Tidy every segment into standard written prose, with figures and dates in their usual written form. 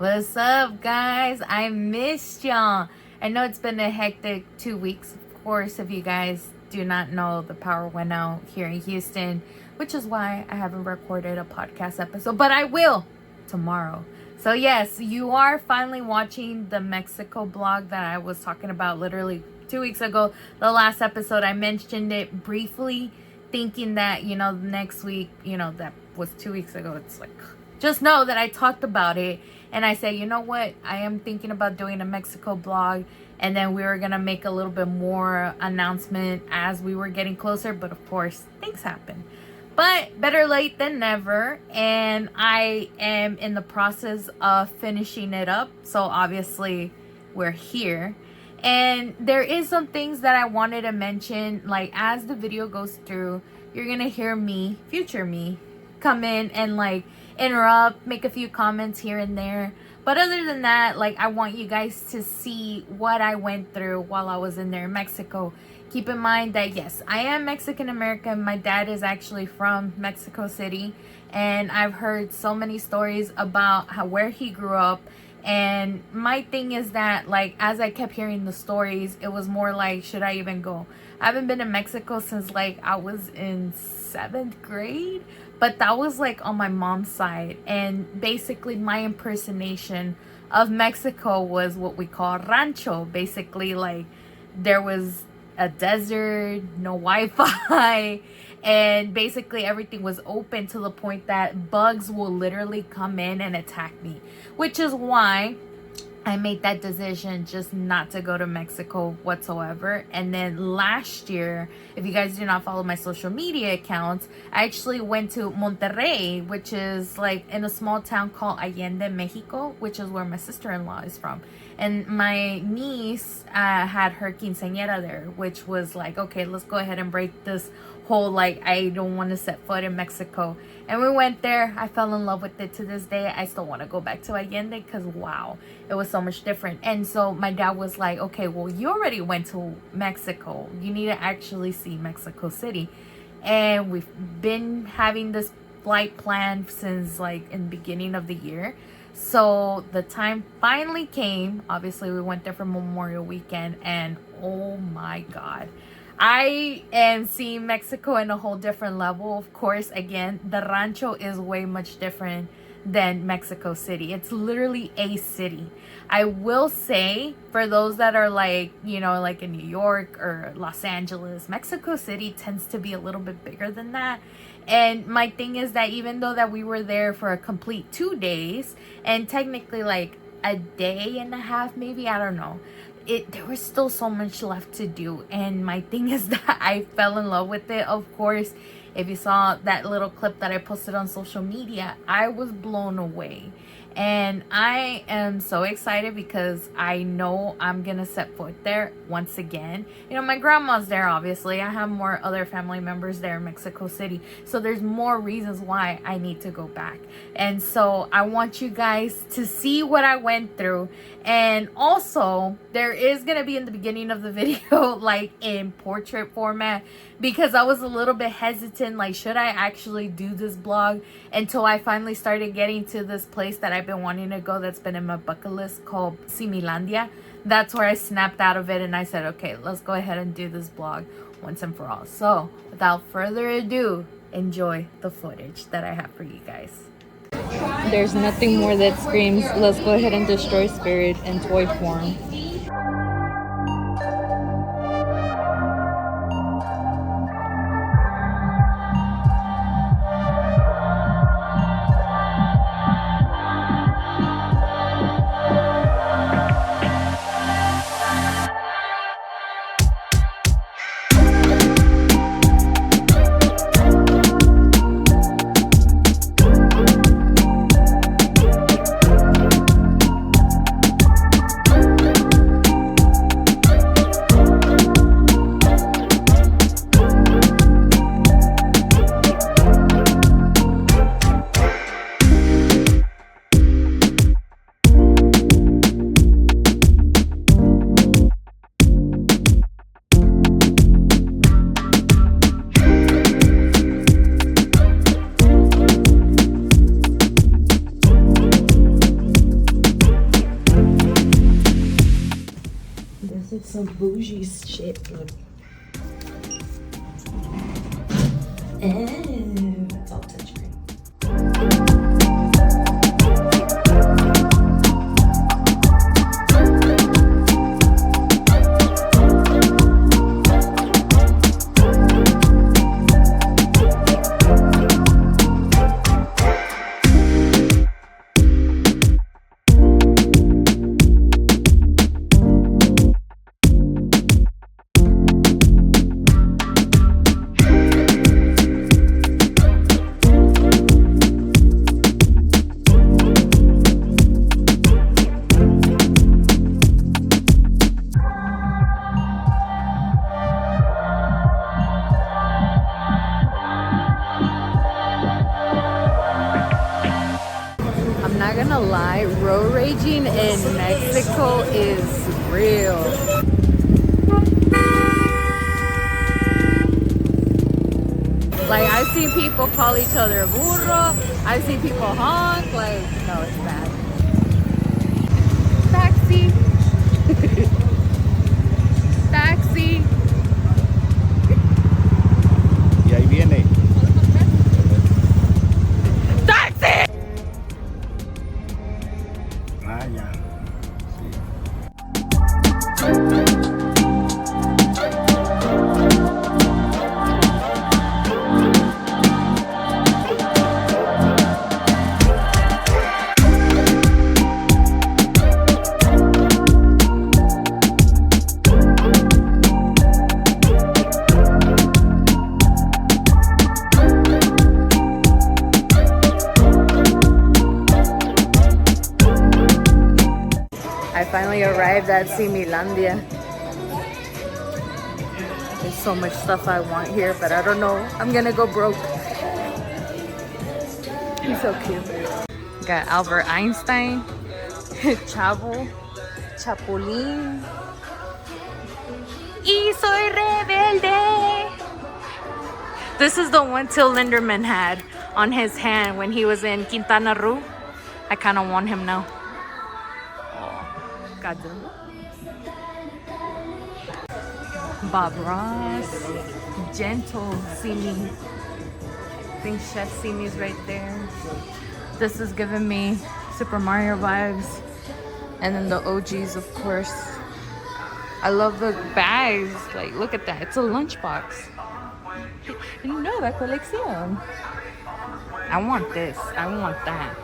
What's up, guys? I missed y'all. I know it's been a hectic 2 weeks. Of course, if you guys do not know, the power went out here in Houston, which is why I haven't recorded a podcast episode, but I will tomorrow. So yes, you are finally watching the Mexico blog that I was talking about literally 2 weeks ago. The last episode, I mentioned it briefly, thinking that, next week, that was 2 weeks ago. It's like, just know that I talked about it. And I say, you know what? I am thinking about doing a Mexico blog. And then we were going to make a little bit more announcement as we were getting closer. But of course, things happen. But better late than never. And I am in the process of finishing it up. So obviously, we're here. And there is some things that I wanted to mention. Like, as the video goes through, you're going to hear me, future me, come in and like interrupt, make a few comments here and there. But other than that, like, I want you guys to see what I went through while I was in there in Mexico. Keep in mind that yes, I am Mexican American. My dad is actually from Mexico City, and I've heard so many stories about where he grew up. And my thing is that, like, as I kept hearing the stories, it was more like, should I even go? I haven't been to Mexico since like I was in 7th grade. But that was like on my mom's side. And basically my impersonation of Mexico was what we call rancho. Basically, like, there was a desert, no Wi-Fi. And basically everything was open to the point that bugs will literally come in and attack me. Which is why I made that decision just not to go to Mexico whatsoever. And then last year, if you guys do not follow my social media accounts, I actually went to Monterrey, which is like in a small town called Allende, Mexico, which is where my sister-in-law is from. And my niece had her quinceañera there, which was like, okay, let's go ahead and break this whole, like, I don't want to set foot in Mexico. And we went there. I fell in love with it. To this day, I still want to go back to Allende because, wow, it was so much different. And so my dad was like, okay, well, you already went to Mexico. You need to actually see Mexico City. And we've been having this flight planned since like in the beginning of the year. So the time finally came. Obviously, we went there for Memorial Weekend, and oh my God, I am seeing Mexico in a whole different level. Of course, again, the rancho is way much different than Mexico City. It's literally a city. I will say, for those that are like, like in New York or Los Angeles, Mexico City tends to be a little bit bigger than that. And my thing is that even though that we were there for a complete 2 days, and technically like a day and a half, maybe, I don't know, there was still so much left to do. And my thing is that I fell in love with it. Of course, if you saw that little clip that I posted on social media, I was blown away. And I am so excited because I know I'm going to set foot there once again. My grandma's there, obviously. I have more other family members there in Mexico City. So there's more reasons why I need to go back. And so I want you guys to see what I went through. And also, there is going to be in the beginning of the video, like in portrait format, because I was a little bit hesitant, like, should I actually do this blog, until I finally started getting to this place that I've been wanting to go, that's been in my bucket list, called Similandia. That's where I snapped out of it and I said, okay, let's go ahead and do this blog once and for all. So without further ado, enjoy the footage that I have for you guys. There's nothing more that screams, let's go ahead and destroy spirit in toy form. It's some bougie shit. Look. And that's all touchscreen. I'm not gonna lie, road raging in Mexico is real. Like, I've seen people call each other burro, I've seen people honk, like, no, it's bad. Taxi! Taxi! Y ahí viene. Taxi! Ah, ya. I finally arrived at Similandia. There's so much stuff I want here, but I don't know. I'm gonna go broke. He's so cute. Got Albert Einstein, Chavo, Chapulín. Y soy rebelde. This is the one Till Linderman had on his hand when he was in Quintana Roo. I kind of want him now. God damn it. Bob Ross, Gentle Simi. I think Chef Simi's right there. This is giving me Super Mario vibes. And then the OGs, of course. I love the bags. Like, look at that. It's a lunchbox. Nueva colección. I want this. I want that.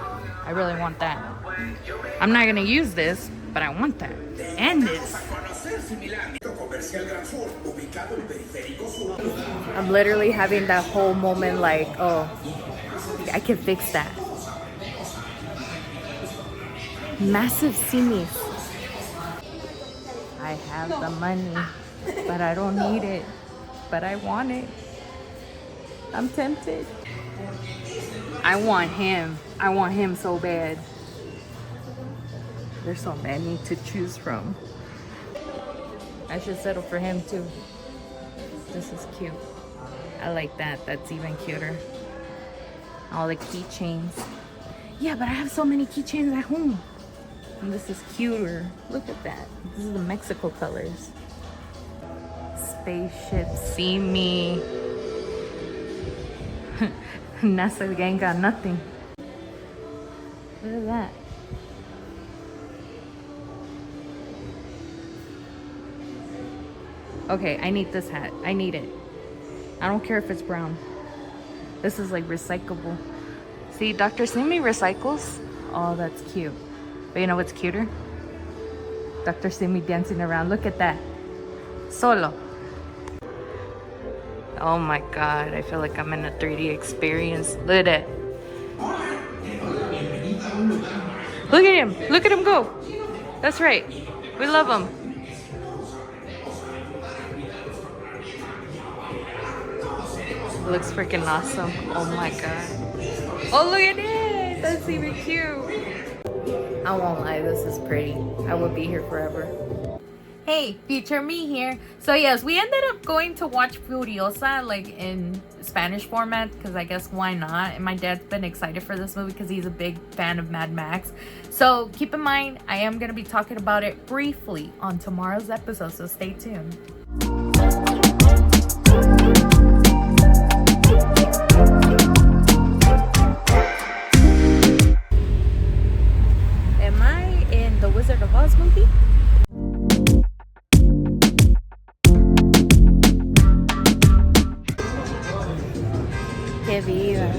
I really want that. I'm not gonna use this, but I want that. And this. I'm literally having that whole moment like, oh, I can fix that. Massive simis. I have the money, but I don't need it. But I want it. I'm tempted. I want him. I want him so bad. There's so many to choose from. I should settle for him too. This is cute. I like that. That's even cuter. All the keychains. Yeah, but I have so many keychains at home. And this is cuter. Look at that. This is the Mexico colors. Spaceship, see me. NASA gang got nothing. Look at that. Okay, I need this hat. I need it. I don't care if it's brown. This is like recyclable. See, Dr. Simi recycles. Oh, that's cute. But you know what's cuter? Dr. Simi dancing around. Look at that. Solo. Oh my God, I feel like I'm in a 3D experience. Look at it. Look at him. Look at him go. That's right. We love him. Looks freaking awesome. Oh my God. Oh, look at it. That's even cute. I won't lie, this is pretty. I would be here forever. Hey, future me here. So yes, we ended up going to watch Furiosa like in Spanish format because I guess why not? And my dad's been excited for this movie because he's a big fan of Mad Max. So keep in mind, I am going to be talking about it briefly on tomorrow's episode, so stay tuned. Am I in the Wizard of Oz movie? Que viva.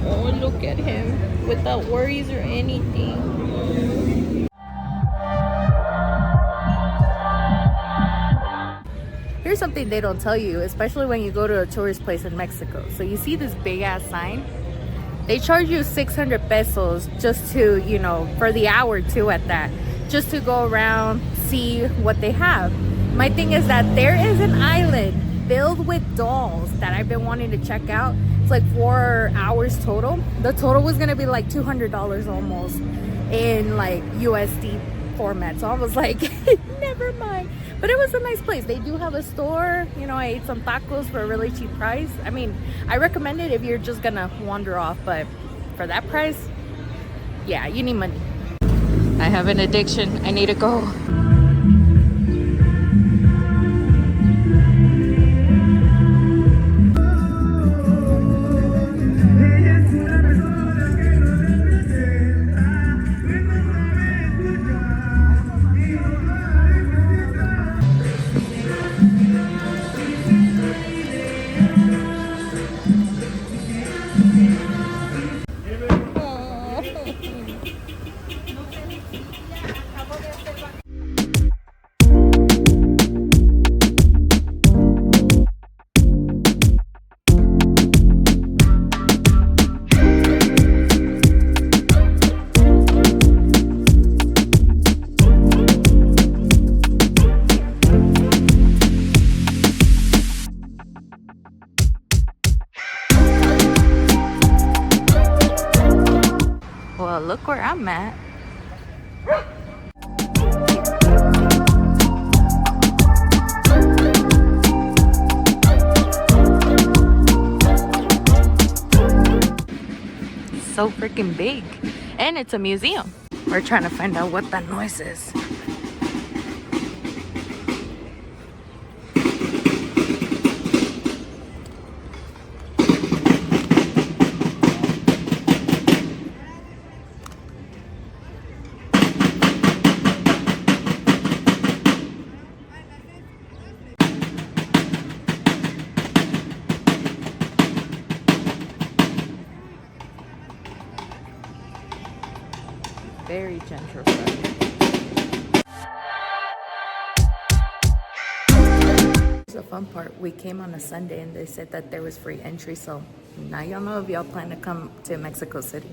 Oh, look at him without worries or anything. Here's something they don't tell you, especially when you go to a tourist place in Mexico. So you see this big ass sign. They charge you 600 pesos just to, you know, for the hour too at that, just to go around, see what they have. My thing is that there is an island filled with dolls that I've been wanting to check out. It's like 4 hours total. The total was gonna be like $200 almost in like USD format. So I was like, never mind. But it was a nice place. They do have a store. You know, I ate some tacos for a really cheap price. I mean, I recommend it if you're just gonna wander off, but for that price, yeah, you need money. I have an addiction. I need to go. Well, look where I'm at. So freaking big. And it's a museum. We're trying to find out what that noise is. Very gentrified. Here's the fun part. We came on a Sunday and they said that there was free entry, so now y'all know if y'all plan to come to Mexico City.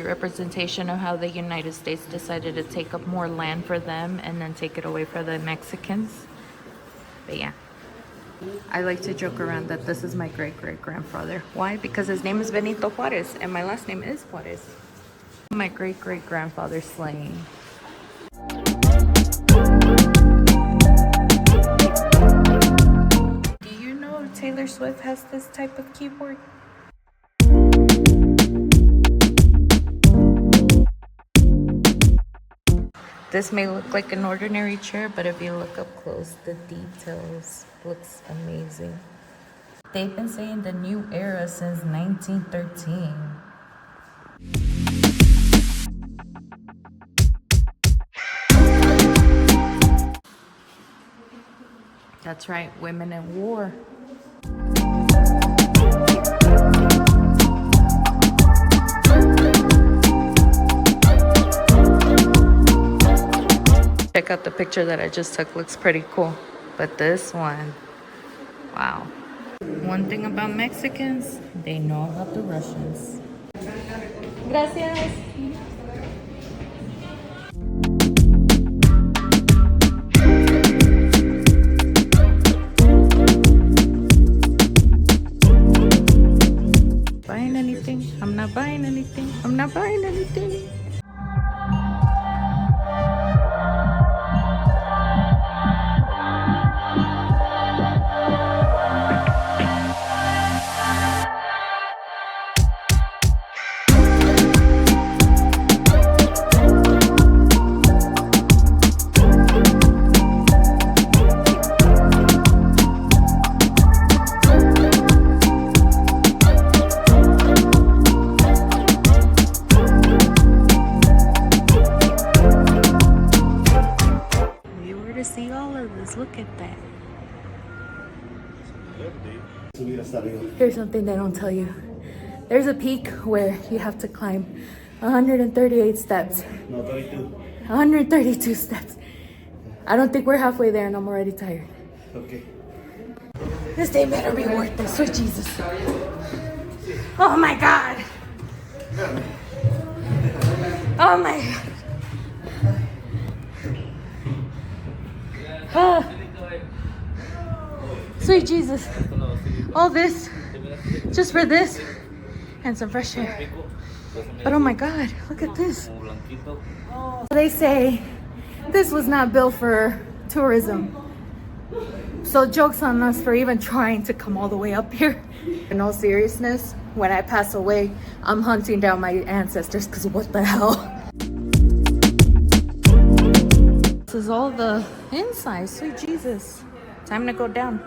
Representation of how the United States decided to take up more land for them and then take it away for the Mexicans. But yeah, I like to joke around that this is my great-great-grandfather. Why? Because his name is Benito Juarez and my last name is Juarez. My great-great-grandfather's slaying. Do you know Taylor Swift has this type of keyboard? This may look like an ordinary chair, but if you look up close, the details looks amazing. They've been saying the new era since 1913. That's right, women in war. Check out the picture that I just took. Looks pretty cool. But this one, wow. One thing about Mexicans, they know about the Russians. Gracias. Buying anything? I'm not buying anything. I'm not buying anything. See all of this. Look at that. Here's something they don't tell you. There's a peak where you have to climb 138 steps. No, 32. 132 steps. I don't think we're halfway there and I'm already tired. Okay. This day better be worth it. Sweet Jesus. Oh my God. Oh my God. Ah. Sweet Jesus. All this just for this and some fresh air. But oh my God, look at this. They say this was not built for tourism. So joke's on us for even trying to come all the way up here. In all seriousness, when I pass away, I'm hunting down my ancestors because what the hell? This is all the inside. Sweet Jesus. Time to go down.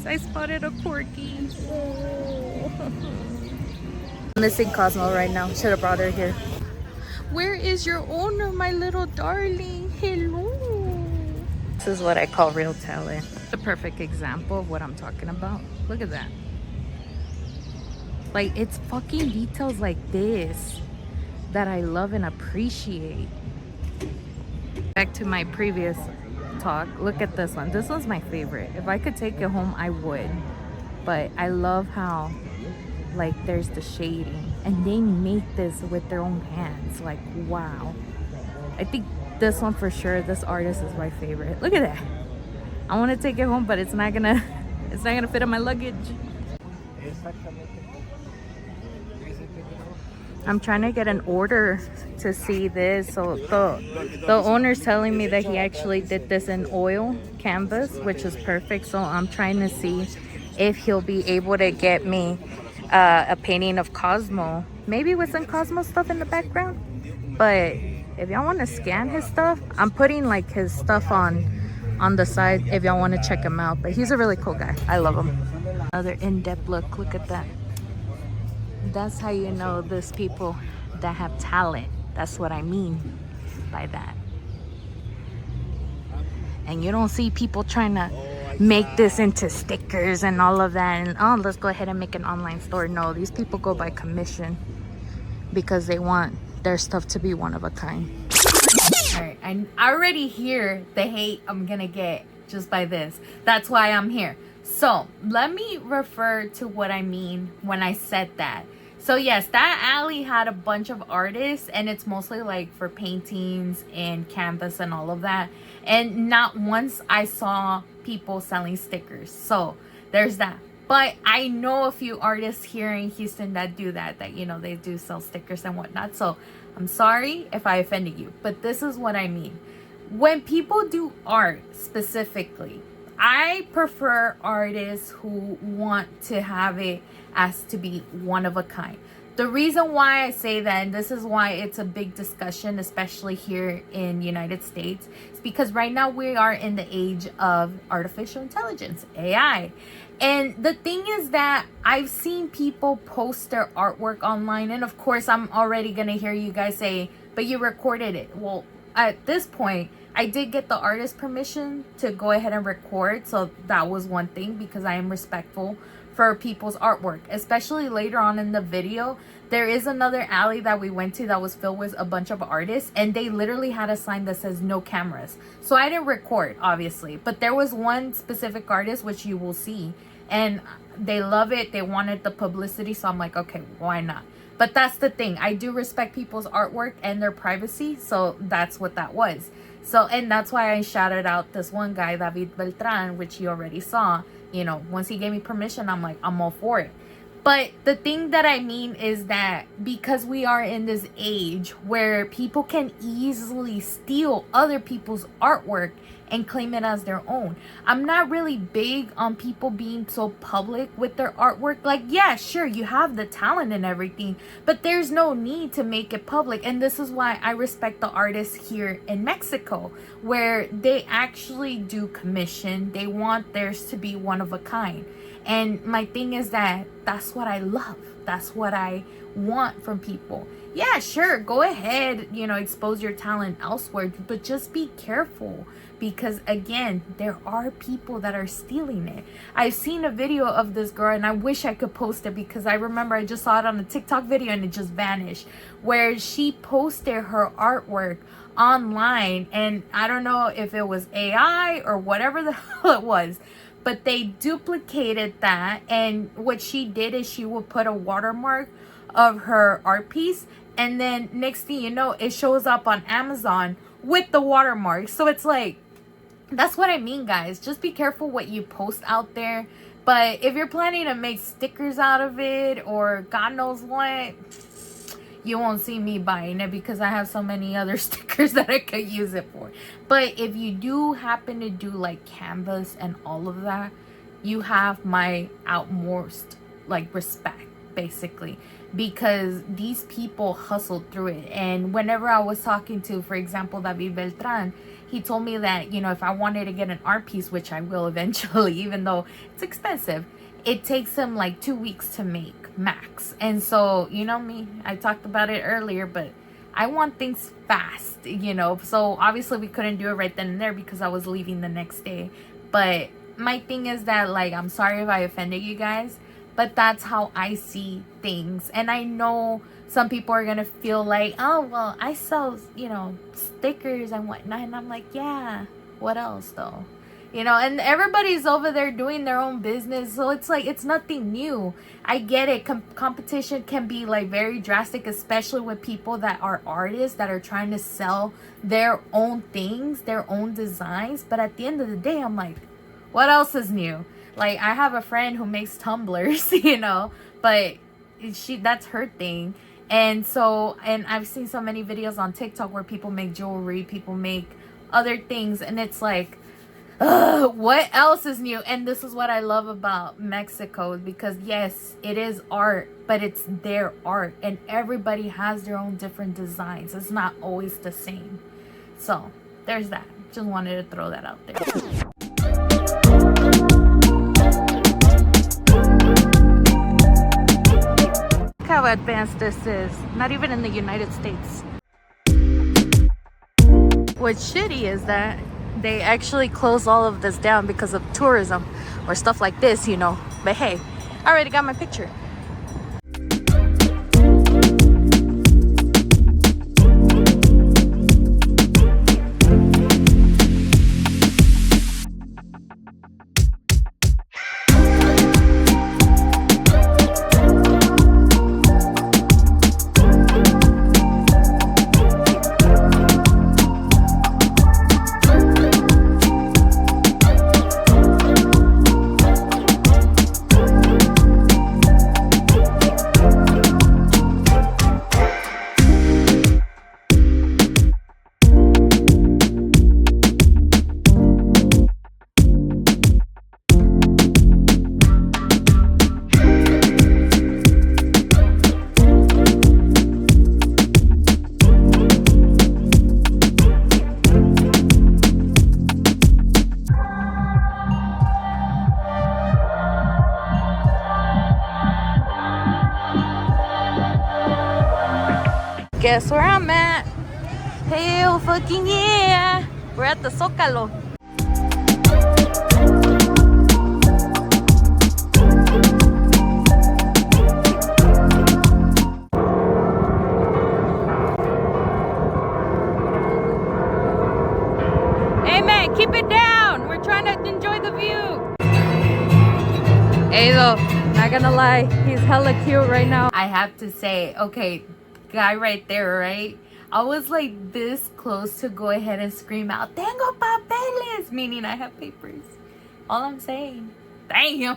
I spotted a corgi. Oh. Missing Cosmo right now. Should have brought her here. Where is your owner, my little darling? Hello. This is what I call real talent. The perfect example of what I'm talking about. Look at that. Like, it's fucking details like this that I love and appreciate. Back to my previous talk. Look at this one. This one's my favorite. If I could take it home, I would. But I love how, like, there's the shading and they make this with their own hands. Like, wow. I think this one for sure, this artist is my favorite. Look at that. I want to take it home, but it's not gonna fit in my luggage. I'm trying to get an order to see this. So the owner's telling me that he actually did this in oil canvas, which is perfect. So I'm trying to see if he'll be able to get me a painting of Cosmo, maybe with some Cosmo stuff in the background. But if y'all want to scan his stuff, I'm putting like his stuff on the side if y'all want to check him out. But he's a really cool guy. I love him. Another in-depth look. Look at that. That's how you know there's people that have talent. That's what I mean by that. And you don't see people trying to make this into stickers and all of that. And oh, let's go ahead and make an online store. No, these people go by commission because they want their stuff to be one of a kind. All right, I already hear the hate I'm gonna get just by this. That's why I'm here. So let me refer to what I mean when I said that. So yes, that alley had a bunch of artists and it's mostly like for paintings and canvas and all of that. And not once I saw people selling stickers. So there's that. But I know a few artists here in Houston that do that, you know, they do sell stickers and whatnot. So I'm sorry if I offended you, but this is what I mean. When people do art specifically, I prefer artists who want to have it as to be one of a kind. The reason why I say that, and this is why it's a big discussion, especially here in United States, is because right now we are in the age of artificial intelligence, AI. And the thing is that I've seen people post their artwork online, and of course I'm already gonna hear you guys say, but you recorded it. Well, at this point, I did get the artist permission to go ahead and record, so that was one thing, because I am respectful for people's artwork. Especially later on in the video, there is another alley that we went to that was filled with a bunch of artists, and they literally had a sign that says no cameras. So I didn't record, obviously, but there was one specific artist, which you will see, and they love it. They wanted the publicity, so I'm like, okay, why not? But that's the thing, I do respect people's artwork and their privacy, so that's what that was. So, and that's why I shouted out this one guy, David Beltran, which you already saw. You know, once he gave me permission, I'm like, I'm all for it. But the thing that I mean is that because we are in this age where people can easily steal other people's artwork and claim it as their own, I'm not really big on people being so public with their artwork. Like, yeah, sure, you have the talent and everything, but there's no need to make it public. And this is why I respect the artists here in Mexico, where they actually do commission. They want theirs to be one of a kind. And my thing is that that's what I love. That's what I want from people. Yeah, sure, go ahead, you know, expose your talent elsewhere, but just be careful, because again, there are people that are stealing it. I've seen a video of this girl, and I wish I could post it, because I remember I just saw it on a TikTok video and it just vanished, where she posted her artwork online, and I don't know if it was AI or whatever the hell it was, but they duplicated that. And what she did is she would put a watermark of her art piece, and then next thing you know, it shows up on Amazon with the watermark. So it's like, that's what I mean, guys. Just be careful what you post out there. But if you're planning to make stickers out of it, or God knows what, you won't see me buying it, because I have so many other stickers that I could use it for. But if you do happen to do like canvas and all of that, you have my utmost like respect, basically, because these people hustled through it. And whenever I was talking to, for example, David Beltran, he told me that, you know, if I wanted to get an art piece, which I will eventually, even though it's expensive, it takes him like 2 weeks to make max. And so, you know me, I talked about it earlier, but I want things fast, you know. So obviously we couldn't do it right then and there because I was leaving the next day. But my thing is that, like, I'm sorry if I offended you guys, but that's how I see things. And I know some people are gonna feel like, oh, well, I sell, you know, stickers and whatnot. And I'm like, yeah, what else though? You know, and everybody's over there doing their own business. So it's like, it's nothing new. I get it. Competition can be like very drastic, especially with people that are artists that are trying to sell their own things, their own designs. But at the end of the day, I'm like, what else is new? Like, I have a friend who makes tumblers, you know, but that's her thing. And so, and I've seen so many videos on TikTok where people make jewelry, people make other things, and it's like, what else is new? And this is what I love about Mexico, because yes, it is art, but it's their art, and everybody has their own different designs. It's not always the same. So there's that. Just wanted to throw that out there. Look how advanced this is. Not even in the United States. What's shitty is that they actually close all of this down because of tourism or stuff like this, you know. But hey, I already got my picture. Guess where I'm at? Hell fucking yeah! We're at the Zócalo. Hey man, keep it down! We're trying to enjoy the view! Hey though, not gonna lie, he's hella cute right now. I have to say, okay, guy right there, right? I was like this close to go ahead and scream out, "Tengo papeles!" Meaning I have papers. All I'm saying. Damn.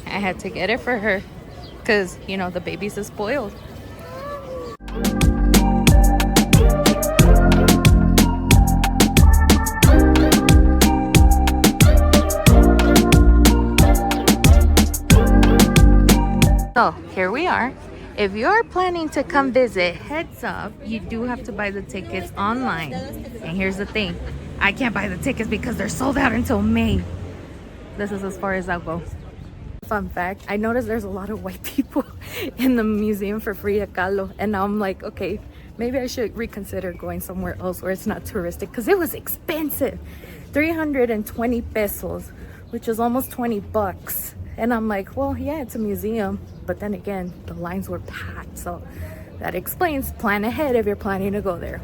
I had to get it for her. Because, you know, the baby's is spoiled. So here we are. If you're planning to come visit, heads up, you do have to buy the tickets online. And here's the thing, I can't buy the tickets because they're sold out until May. This is as far as I'll go. Fun fact, I noticed there's a lot of white people in the museum for Frida Kahlo, and now I'm like, okay, maybe I should reconsider going somewhere else where it's not touristic, because it was expensive. 320 pesos, which is almost 20 bucks. And I'm like, well, yeah, it's a museum. But then again, the lines were packed. So that explains, plan ahead if you're planning to go there.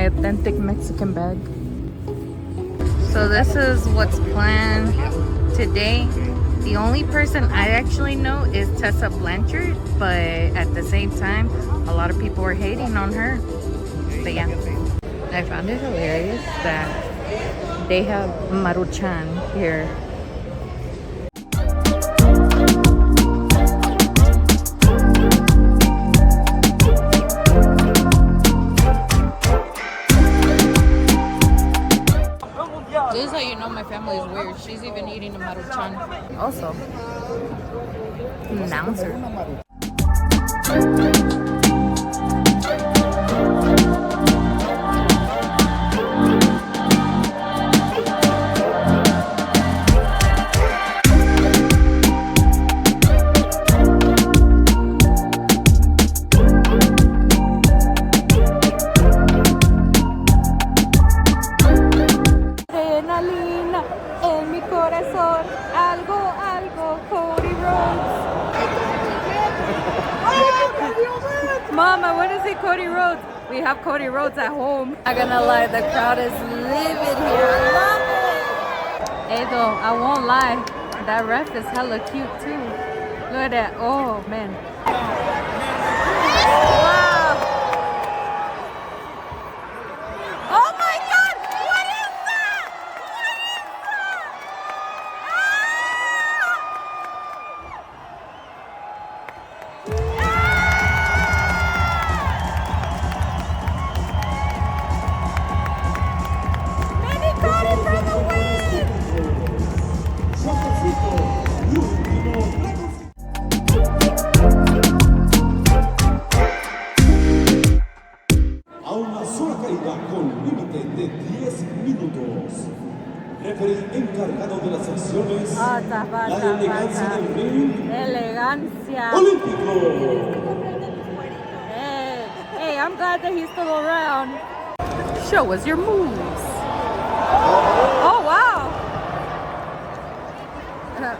Authentic Mexican bag. So this is what's planned today. The only person I actually know is Tessa Blanchard, but at the same time, a lot of people are hating on her. But yeah, I found it hilarious that they have Maruchan here. This is how you know my family is weird. She's even eating a Maruchan. Also, announcer. Mom, I want to see Cody Rhodes. We have Cody Rhodes at home. Not gonna lie, the crowd is livid here. I love it. Hey though, I won't lie. That ref is hella cute too. Look at that. Oh man. Wow. Oh my God! What is that? What is that? A una sola caída con límite de 10 minutos. Referee encargado de las acciones. La elegancia del ring. Elegancia. Olímpico. Hey, I'm glad that he's still around. Show us your moves. Oh, wow.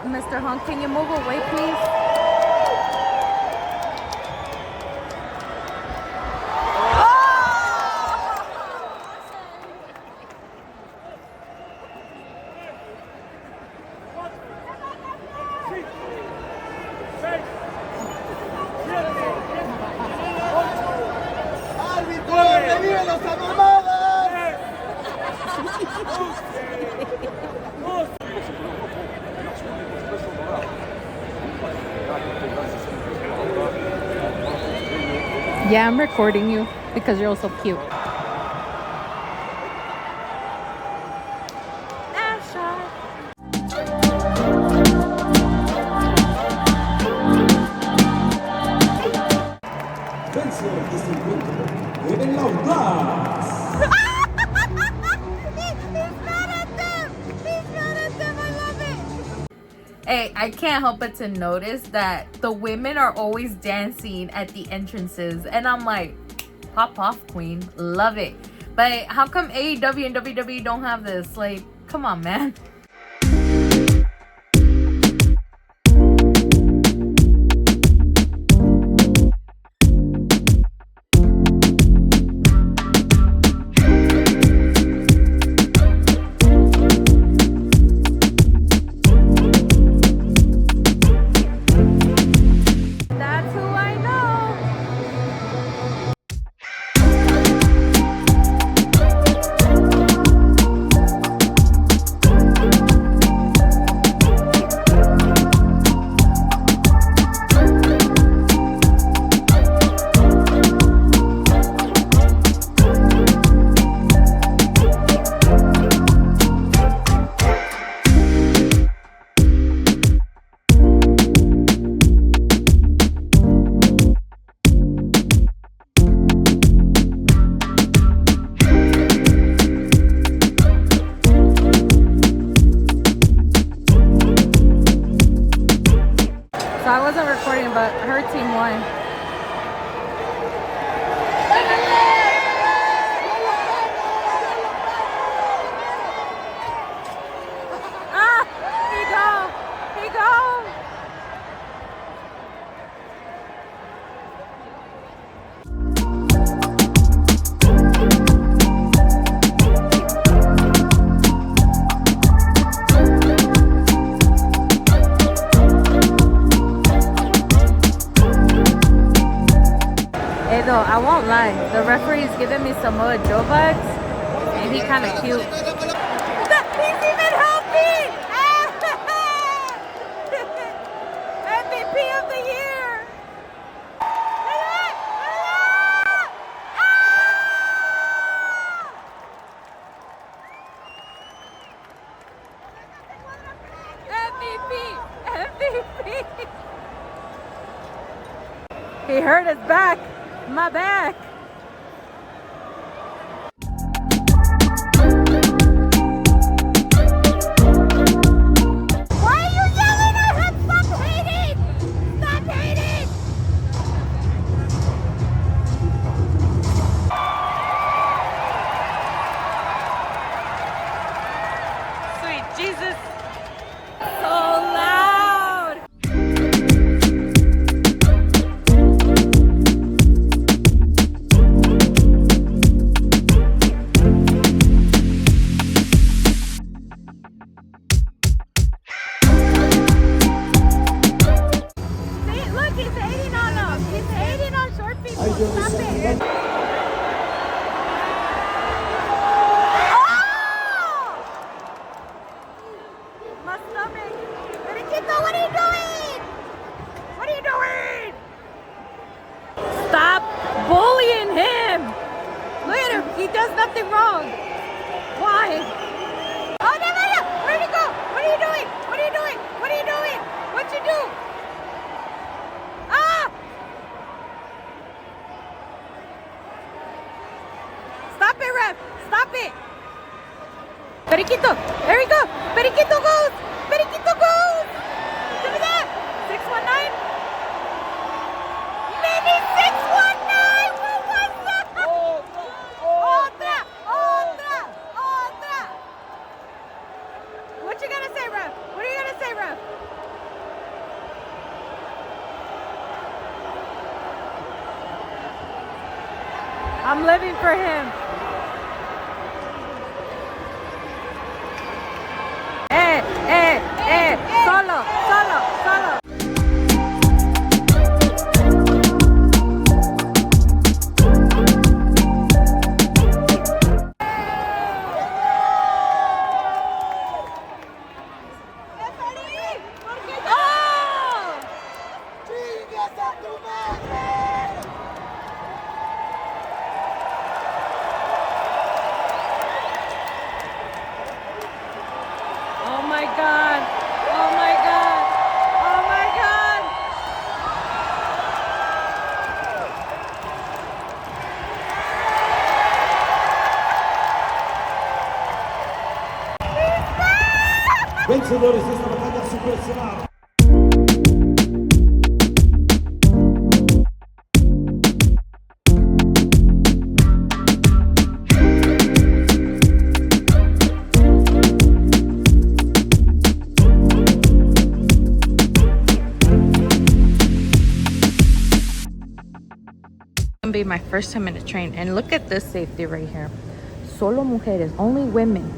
Mr. Hunk, can you move away, please? Yeah, I'm recording you because you're also cute. Vencedor de este encuentro debe Lielers. Hey, I can't help but to notice that the women are always dancing at the entrances. And I'm like, pop off, queen. Love it. But how come AEW and WWE don't have this? Like, come on, man. So I wasn't recording, but her team won. Ah, he go. Hey, though, I won't lie. The referee's giving me some more Joe vibes, and he kind of cute. He's even healthy! MVP of the year! MVP! He hurt his back. My back. Why are you yelling at him? Stop hating! Stop hating! Sweet Jesus. So loud. Stop bullying him! Look at him, he does nothing wrong. Why? Oh, no, no, no! Where'd he go? What are you doing? What are you doing? What are you doing? What'd you do? Ah! Stop it, ref! Stop it! Periquito! There we go! Periquito goes! Periquito goes! Give me that! 619? Mini 619! What was that? Otra! Otra! Otra! What you gonna say, ref? What are you gonna say, ref? I'm living for him. Solo, solo, solo. God. Oh my God. Oh my God. Vencedores de esta batalla superestelar. Gonna be my first time in a train, and look at this safety right here. Solo mujeres, only women.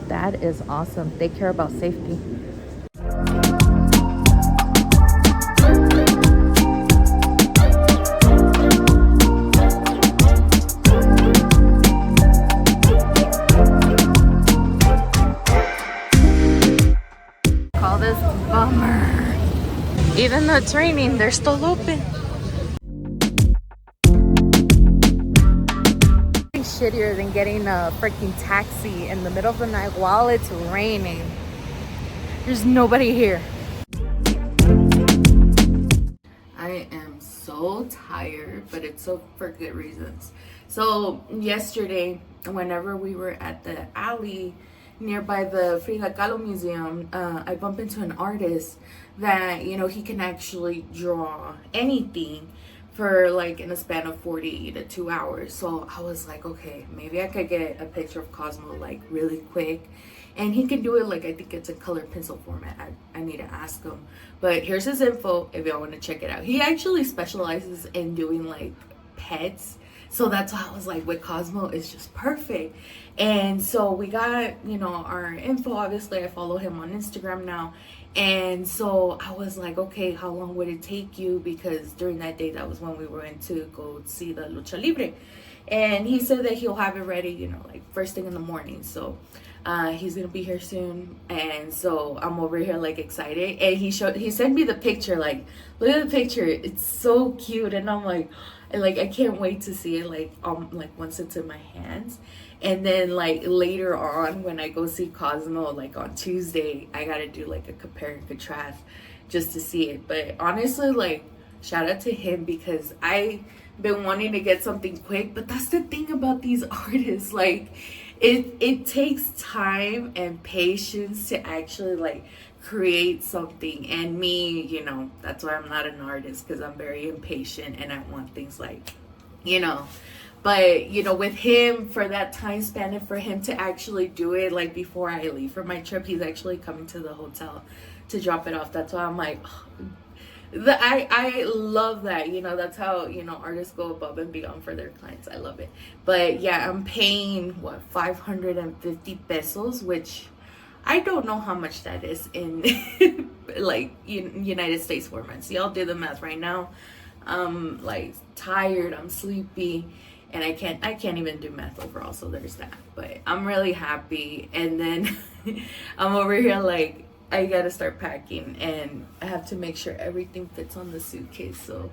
That is awesome. They care about safety. Call this bummer. Even though it's raining, they're still open. Shittier than getting a freaking taxi in the middle of the night while it's raining. There's nobody here. I am so tired, but it's so for good reasons. So yesterday, whenever we were at the alley nearby the Frida Kahlo Museum, I bumped into an artist that, you know, he can actually draw anything for like in a span of 40 to 2 hours. So I was like, okay, maybe I could get a picture of Cosmo like really quick. And he can do it like, I think it's a color pencil format. I need to ask him. But here's his info if y'all want to check it out. He actually specializes in doing like pets. So that's why I was like, with Cosmo, it's just perfect. And so we got, you know, our info. Obviously, I follow him on Instagram now. And so I was like, okay, how long would it take you? Because during that day, that was when we were in to go see the Lucha Libre. And he said that he'll have it ready, you know, like first thing in the morning. So he's gonna be here soon. And so I'm over here like excited. And he sent me the picture, like, look at the picture. It's so cute. And I'm like I can't wait to see it like once it's in my hands. And then like later on when I go see Cosmo like on Tuesday, I gotta do like a compare and contrast just to see it. But honestly, like, shout out to him because I been wanting to get something quick. But that's the thing about these artists, like it takes time and patience to actually like create something. And me, you know, that's why I'm not an artist, because I'm very impatient and I want things like, you know. But, you know, with him, for that time span and for him to actually do it, like before I leave for my trip, he's actually coming to the hotel to drop it off. That's why I'm like, oh, I love that, you know. That's how, you know, artists go above and beyond for their clients. I love it. But yeah, I'm paying what, 550 pesos, which I don't know how much that is in like United States formats. Y'all do the math right now. I'm like tired, I'm sleepy, and I can't even do math overall, so there's that. But I'm really happy. And then I'm over here like, I gotta start packing, and I have to make sure everything fits on the suitcase. So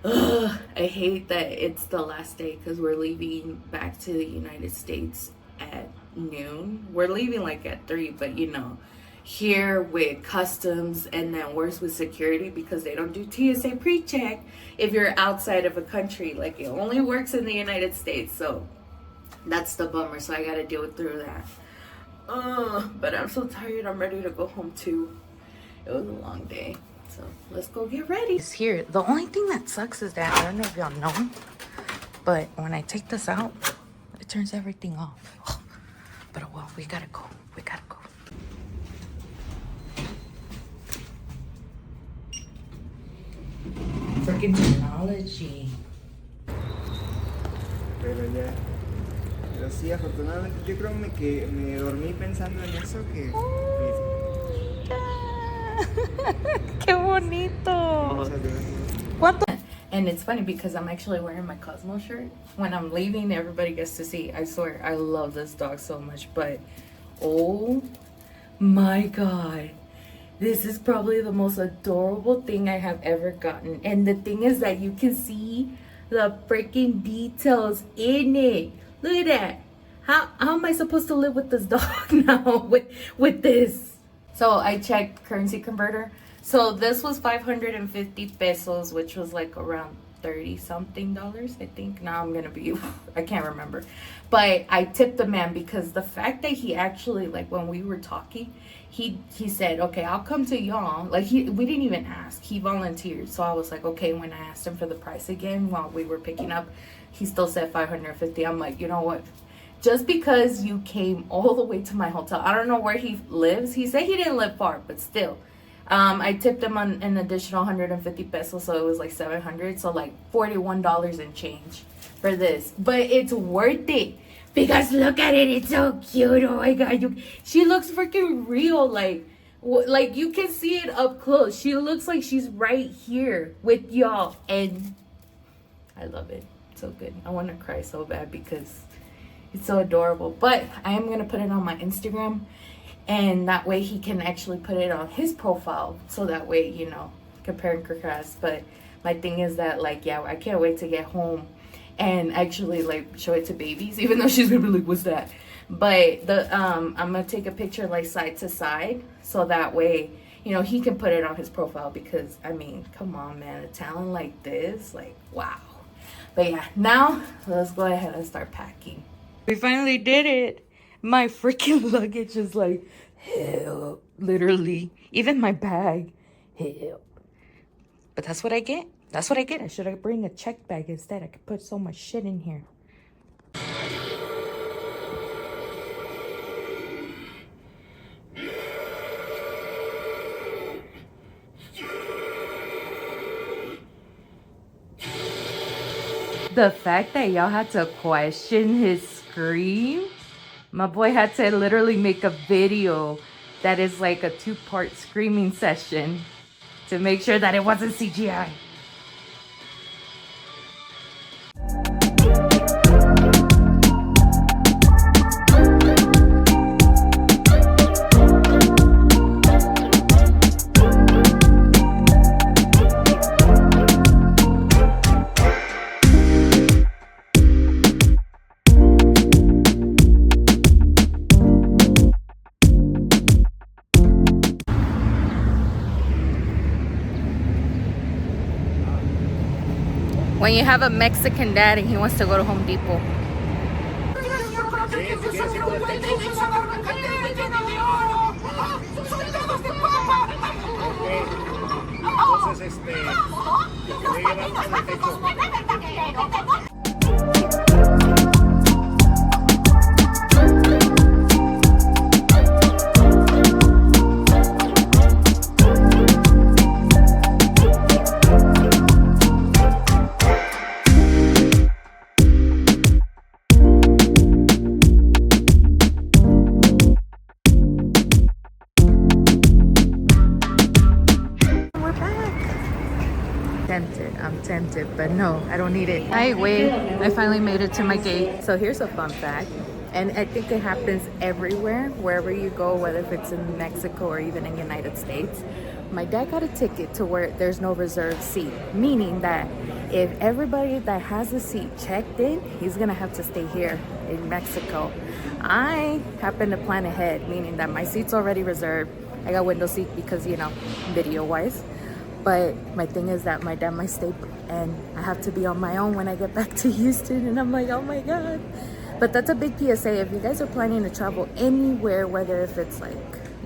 I hate that it's the last day, because we're leaving back to the United States at noon. We're leaving like at 3, but you know, here with customs and then worse with security, because they don't do TSA pre-check if you're outside of a country. Like, it only works in the United States. So that's the bummer. So I gotta deal through that. But I'm so tired. I'm ready to go home too. It was a long day. So let's go get ready. It's here. The only thing that sucks is that, I don't know if y'all know, but when I take this out, it turns everything off. But well, we gotta go. We gotta go. Freaking technology. Pero sí, afortunadamente yo creo que me dormí pensando en eso que... ¡Qué bonito! Muchas gracias. ¿Cuánto? And it's funny because I'm actually wearing my Cosmo shirt. When I'm leaving, everybody gets to see. I swear, I love this dog so much. But, oh my God. This is probably the most adorable thing I have ever gotten. And the thing is that you can see the freaking details in it. Look at that. How am I supposed to live with this dog now with this? So I checked currency converter. So this was 550 pesos, which was like around 30 something dollars, I think. Now I'm gonna be, I can't remember. But I tipped the man because the fact that he actually, like when we were talking, he said, okay, I'll come to y'all. Like we didn't even ask, he volunteered. So I was like, okay. When I asked him for the price again while we were picking up, he still said 550. I'm like, you know what? Just because you came all the way to my hotel, I don't know where he lives. He said he didn't live far, but still. I tipped him on an additional 150 pesos, so it was like 700, so like $41 and change for this. But it's worth it because look at it, it's so cute. Oh my god, she looks freaking real. Like you can see it up close. She looks like she's right here with y'all, and I love it. So good. I want to cry so bad because it's so adorable. But I am gonna put it on my Instagram. And that way he can actually put it on his profile. So that way, you know, compare and contrast. But my thing is that, like, yeah, I can't wait to get home and actually, like, show it to babies. Even though she's going to be like, what's that? But I'm going to take a picture, like, side to side. So that way, you know, he can put it on his profile. Because, I mean, come on, man. A talent like this, like, wow. But, yeah, now let's go ahead and start packing. We finally did it. My freaking luggage is like, help, literally. Even my bag, help. But that's what I get. That's what I get. I should bring a check bag instead. I could put so much shit in here. The fact that y'all had to question his scream. My boy had to literally make a video that is like a 2-part screaming session to make sure that it wasn't CGI. When you have a Mexican dad and he wants to go to Home Depot. Entonces, te voy a llevar para el techo. I'm tempted, but no, I don't need it. I wait. I finally made it to my gate. So here's a fun fact, and I think it happens everywhere, wherever you go, whether if it's in Mexico or even in the United States. My dad got a ticket to where there's no reserved seat, meaning that if everybody that has a seat checked in, he's gonna have to stay here in Mexico. I happen to plan ahead, meaning that my seat's already reserved. I got window seat because, you know, video wise. But my thing is that my dad might stay and I have to be on my own when I get back to Houston, and I'm like, oh my god. But that's a big PSA. If you guys are planning to travel anywhere, whether if it's like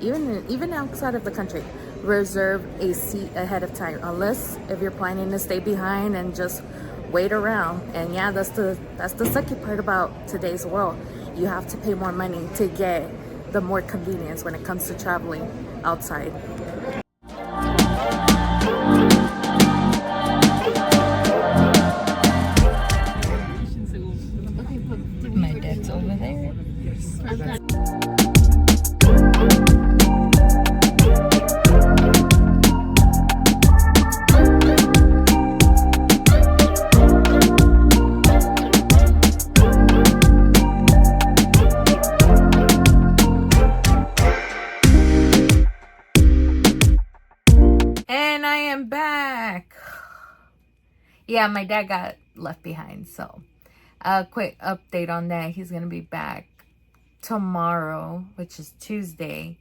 even outside of the country, reserve a seat ahead of time, unless if you're planning to stay behind and just wait around. And yeah, that's the sucky part about today's world. You have to pay more money to get the more convenience when it comes to traveling outside. My dad's over there. And I am back. Yeah, my dad got left behind, so a quick update on that. He's gonna be back tomorrow, which is Tuesday,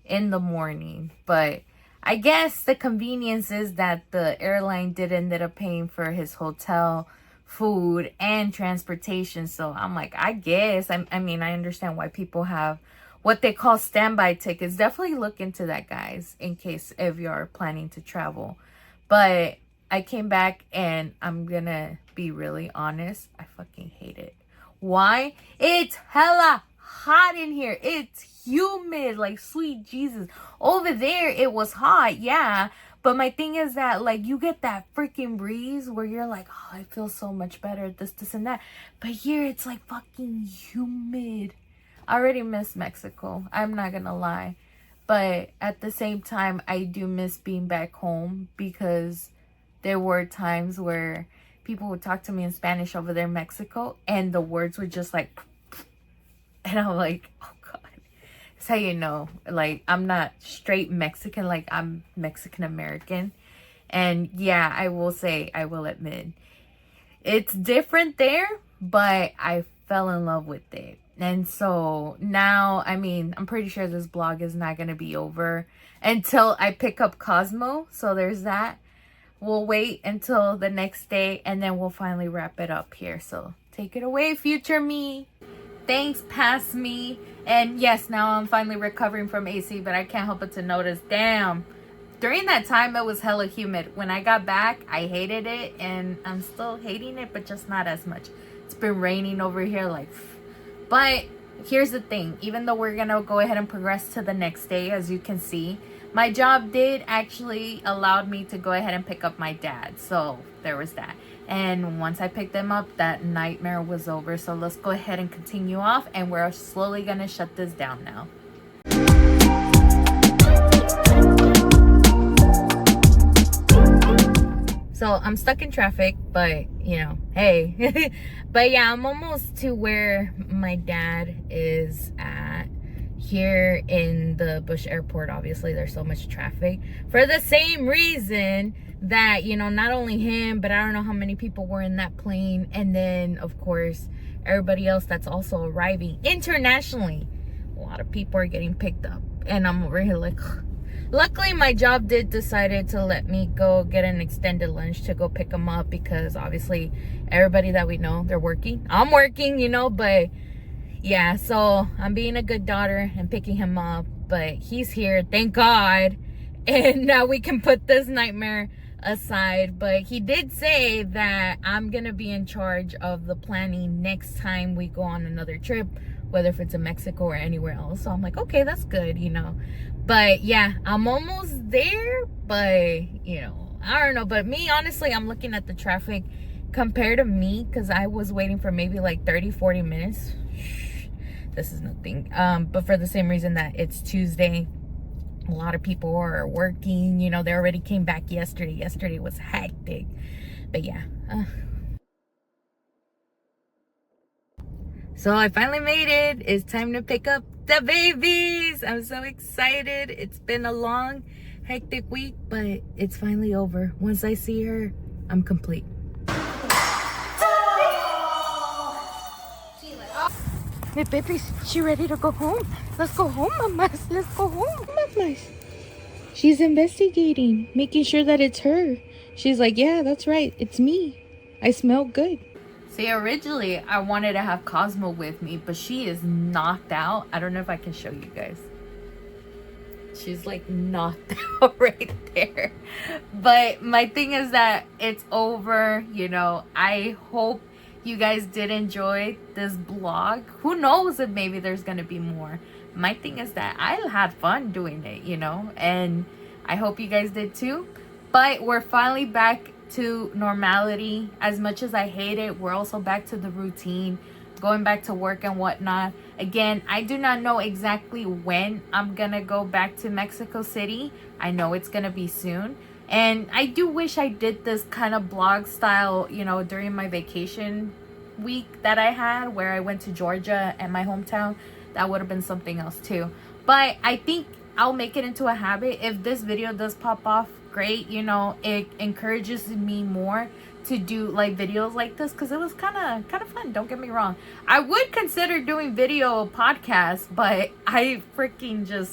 in the morning. But I guess the convenience is that the airline did end up paying for his hotel, food, and transportation. So I'm like, I guess, I mean, I understand why people have what they call standby tickets. Definitely look into that, guys, in case if you're planning to travel. But I came back and I'm gonna be really honest, I fucking hate it. Why? It's hella hot in here. It's humid, like sweet Jesus. Over there it was hot, yeah, but my thing is that like you get that freaking breeze where you're like, oh, I feel so much better, this and that. But here it's like fucking humid. I already miss Mexico, I'm not gonna lie, but at the same time I do miss being back home, because there were times where people would talk to me in Spanish over there in Mexico and the words were just like, and I'm like, oh God. That's how you know, like, I'm not straight Mexican, like, I'm Mexican American. And yeah, I will say, I will admit, it's different there, but I fell in love with it. And so now, I mean, I'm pretty sure this blog is not going to be over until I pick up Cosmo. So there's that. We'll wait until the next day and then we'll finally wrap it up here. So take it away, future me. Thanks, past me. And yes, now I'm finally recovering from AC, but I can't help but to notice, damn, during that time it was hella humid. When I got back, I hated it, and I'm still hating it, but just not as much. It's been raining over here like, but here's the thing, even though we're gonna go ahead and progress to the next day, as you can see, my job did actually allow me to go ahead and pick up my dad. So there was that. And once I picked him up, that nightmare was over. So let's go ahead and continue off, and we're slowly gonna shut this down now. So I'm stuck in traffic, but you know, hey. But yeah, I'm almost to where my dad is at here in the Bush Airport. Obviously there's so much traffic for the same reason that, you know, not only him, but I don't know how many people were in that plane, and then of course everybody else that's also arriving internationally. A lot of people are getting picked up, and I'm over here like, luckily my job did decided to let me go get an extended lunch to go pick them up, because obviously everybody that we know, they're working, I'm working, you know. But yeah, so I'm being a good daughter and picking him up, but he's here, thank God, and now we can put this nightmare aside. But he did say that I'm gonna be in charge of the planning next time we go on another trip, whether if it's in Mexico or anywhere else. So I'm like, okay, that's good, you know. But yeah, I'm almost there, but you know, I don't know. But me, honestly, I'm looking at the traffic compared to me, because I was waiting for maybe like 30-40 minutes. This is nothing, but for the same reason that it's Tuesday, a lot of people are working, you know. They already came back yesterday was hectic. But yeah, so I finally made it. It's time to pick up the babies. I'm so excited. It's been a long, hectic week, but it's finally over. Once I see her, I'm complete. Hey, babies, she ready to go home? Let's go home, mamas. Let's go home, mamas. She's investigating, making sure that it's her. She's like, yeah, that's right. It's me. I smell good. See, originally, I wanted to have Cosmo with me, but she is knocked out. I don't know if I can show you guys. She's like knocked out right there. But my thing is that it's over, you know. I hope you guys did enjoy this blog. Who knows if maybe there's gonna be more. My thing is that I had fun doing it, you know, and I hope you guys did too. But we're finally back to normality. As much as I hate it, we're also back to the routine, going back to work and whatnot. Again, I do not know exactly when I'm gonna go back to Mexico City. I know it's gonna be soon. And I do wish I did this kind of blog style, you know, during my vacation week that I had, where I went to Georgia and my hometown. That would have been something else too. But I think I'll make it into a habit. If this video does pop off, great. You know, it encourages me more to do like videos like this, because it was kind of fun. Don't get me wrong. I would consider doing video podcasts, but I freaking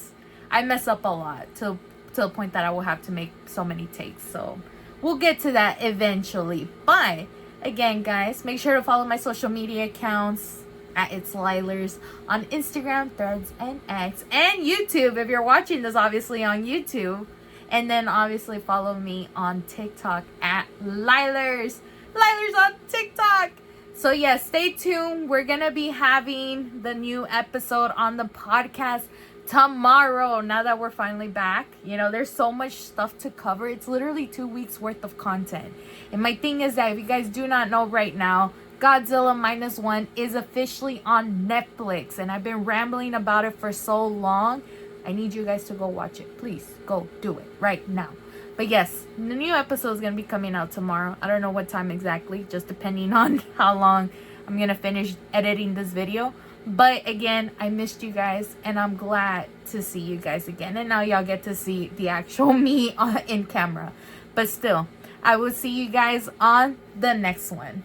I mess up a lot to the point that I will have to make so many takes. So we'll get to that eventually. But again, guys, make sure to follow my social media accounts at It's Lielers on Instagram, Threads, and X, and YouTube if you're watching this obviously on YouTube. And then obviously follow me on TikTok at Lielers. Lielers on TikTok. So yeah, stay tuned. We're gonna be having the new episode on the podcast tomorrow, now that we're finally back. You know, there's so much stuff to cover. It's literally 2 weeks worth of content. And my thing is that if you guys do not know right now, Godzilla Minus One is officially on Netflix, and I've been rambling about it for so long. I need you guys to go watch it. Please go do it right now. But yes, the new episode is going to be coming out tomorrow. I don't know what time exactly, just depending on how long I'm going to finish editing this video. But again, I missed you guys, and I'm glad to see you guys again. And now y'all get to see the actual me in camera. But still, I will see you guys on the next one.